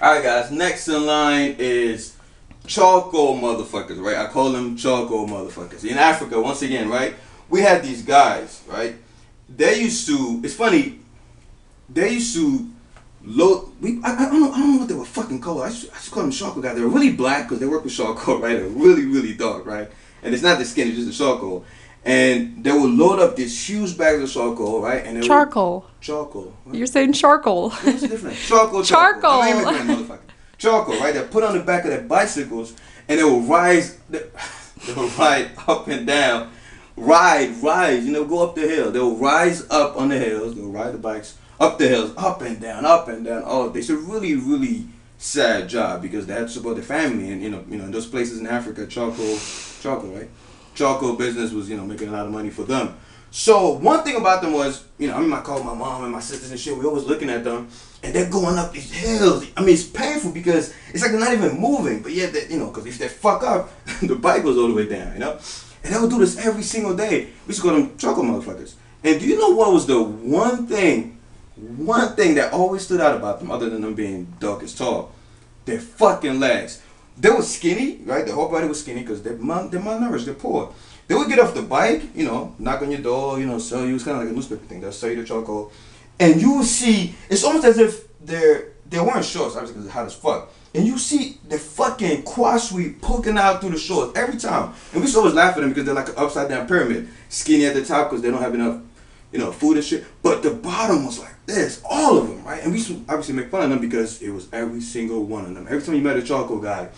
Alright guys, next in line is charcoal motherfuckers, right? I call them charcoal motherfuckers. In Africa, once again, right? We had these guys, right? They used to, it's funny, they used to load, I don't know what they were fucking called. I just call them charcoal guys. They were really black because they work with charcoal, right? They're really, really dark, right? And it's not the skin, it's just the charcoal. And they would load up these huge bags of charcoal, right? And charcoal. Charcoal. Right? You're saying charcoal. What's the difference? Charcoal. I'm an immigrant, motherfucker. Charcoal, right? They put on the back of their bicycles, and they will rise. They will ride up and down. Rise. You know, go up the hill. They will rise up on the hills. They will ride the bikes up the hills, up and down, all day. It's a really, really sad job because they have to support their family, and you know, in those places in Africa, charcoal, right? Charcoal business was, making a lot of money for them. So one thing about them was, I call my mom and my sisters and shit. We always looking at them, and they're going up these hills. I mean, it's painful because it's like they're not even moving. But yeah, because if they fuck up, the bike goes all the way down, And they would do this every single day. We used to call them charcoal motherfuckers. And do you know what was the one thing that always stood out about them, other than them being dark as tall? Their fucking legs. They were skinny, right? Their whole body was skinny because they're malnourished, they're poor. They would get off the bike, knock on your door, sell you. It's kind of like a newspaper thing. They'll sell you the charcoal. And you will see, it's almost as if they're wearing shorts, obviously because it's hot as fuck. And you see the fucking quad sweep poking out through the shorts every time. And we used to always laugh at them because they're like an upside down pyramid. Skinny at the top because they don't have enough, food and shit. But the bottom was like this, all of them, right? And we used to obviously make fun of them because it was every single one of them. Every time you met a charcoal guy,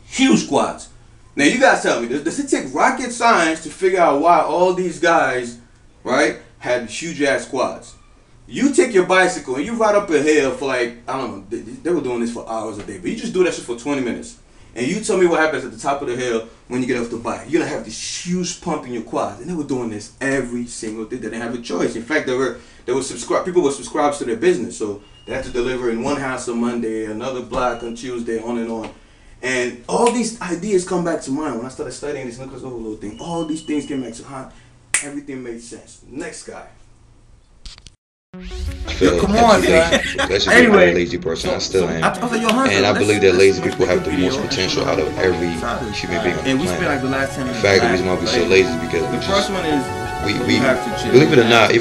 huge quads. Now you guys tell me, does it take rocket science to figure out why all these guys, right, had huge ass quads? You take your bicycle and you ride up a hill for like, I don't know, they were doing this for hours a day, but you just do that shit for 20 minutes. And you tell me what happens at the top of the hill when you get off the bike. You're gonna have this huge pump in your quads. And they were doing this every single day. They didn't have a choice. In fact, people were subscribed to their business. So they had to deliver in one house on Monday, another block on Tuesday, on and on. And all these ideas come back to mind when I started studying this Nucleus Overload thing. All these things came back to mind. Everything made sense. Next guy. I feel come on, that's a very lazy person. I still am, and I believe that lazy people have the most potential out of every human being on the planet. In fact, the reason why we're so lazy is because we believe it or not.